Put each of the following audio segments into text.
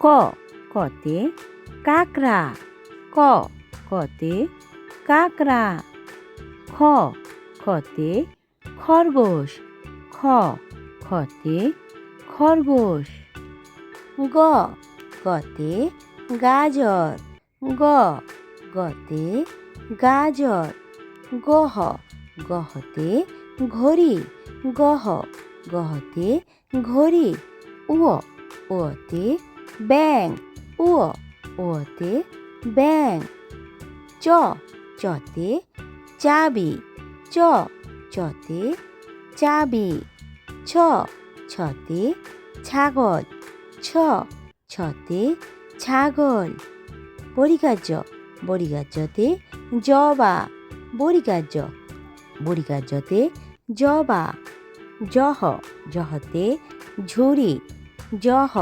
ক কতে কাকড়া ক কতে কাকড়া খ খতে খরগোশ খ খতে খরগোশ গ গতে গাজর গ গতে গাজর গহ গহতে ঘড়ি গহ গহতে ঘড়ি উয় উয়তে ব্যাঙ উয় উয়তে ব্যাঙ চ চতে চাবি চ চতে চাবি ছ ছতে ছাগল ছ ছতে ছাগল বরিগার্য বরিগার্যতে জবা বরিগার্য বরিগার্যতে জবা জহ জহতে ঝুড়ি জহ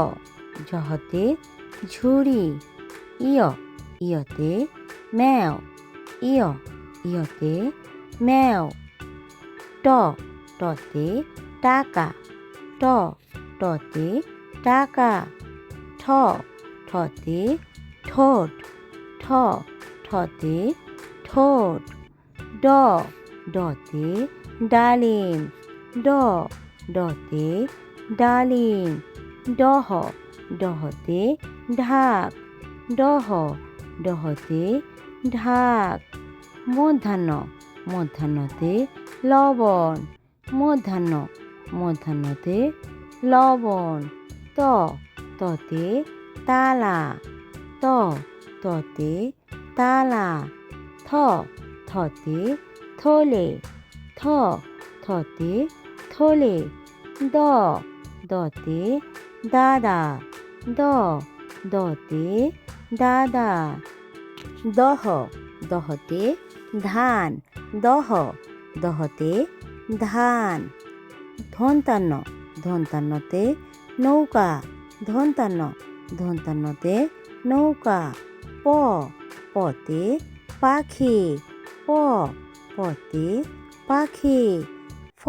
জহতে ঝুড়ি ইয় ইয়তে ম্যাও ইয় ইয়তে ম্যাও ট টতে টাকা ট টতে টাকা ঠ ঠতে ঠোঁট ঠ ঠতে ঠোঁট ড ডতে ডালিম ড ডতে ডালিম ডহ ডহতে ঢাক ডহ ডহতে ঢাক মধ্যাহ্ন মধ্যাহ্নতে লবণ মধ্যাহ্ন মধ্যাহ্নতে লবণ ত ততে তালা ত ততে তালা থ থতে থলে থ থতে থলে দ দতে দাদা দ দতে দাদা দহ দহতে ধান দহ দহতে ধান ধন্তান্ন ধন্তান্নতে নৌকা ধন্তান্ন ধন্তান্নতে নৌকা প পতে পাখি প পতে পাখি ফ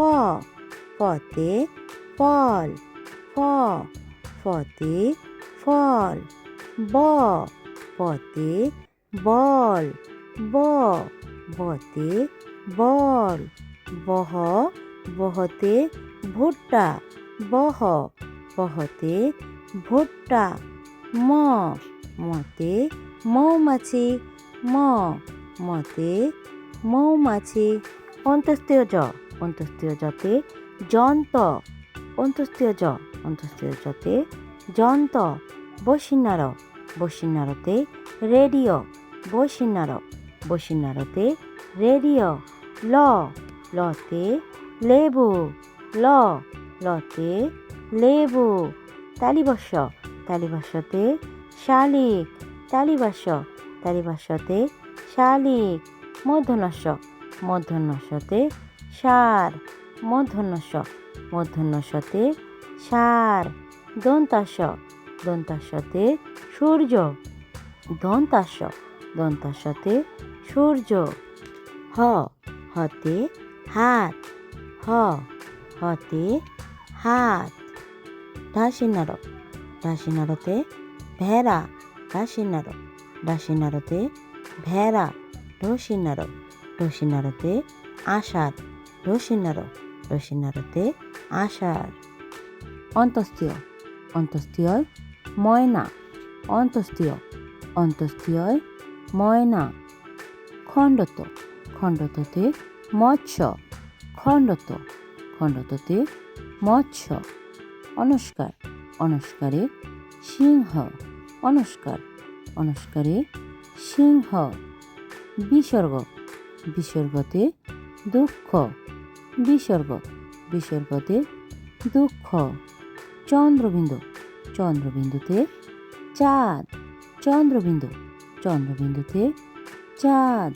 ফতে ফল ফ ফতে ফল ব বতে বল ব বতে বল বহ বহতে ভুট্টা বহ বহতে ভুট্টা ম মতে মৌমাছি ম মতে মৌমাছি অন্তস্তীয় জ অন্তস্তীয় জতে যন্ত অন্তস্তীয় জ অন্তস্তীয় জতে যন্ত বসিন্নার বসিন্নারতে রেডিও বসিন্নার বসিন্নারতে রেডিও ল লতে লেবু ল লতে লেবু তালিবস্য তালিবস্যতে শালিক তালিবাস্য তালিবাস্যতে শালিক মূর্ধন্যস্য মূর্ধন্যস্যতে ষাঁড় মূর্ধন্যস্য মূর্ধন্যস্যতে ষাঁড় দন্তাস্য দন্তাস্যতে সূর্য দন্তাস্য দন্তাস্যতে সূর্য হ হতে হাত হ হতে হাত ঢাসিনার ঢাসিনারতে ভেড়া ঢাসিনার ঢাসিনারতে ভেড়া ঢসিনার ঢসিনারতে আষাঢ় ঢসিনার ঢসিনারতে আষাঢ় অন্তস্তীয় অন্তস্তীয় ময়না অন্তস্তীয় অন্তস্তীয় ময়না খণ্ডত খণ্ডততে মৎস্য খণ্ডত খণ্ডততে মৎস্য অনস্কার অনস্কারে সিংহ অনস্কার অনস্কারে সিংহ বিসর্গ বিসর্গতে দুঃখ বিসর্গ বিসর্গতে দুঃখ চন্দ্রবিন্দু চন্দ্রবিন্দুতে চাঁদ চন্দ্রবিন্দু চন্দ্রবিন্দুতে চাঁদ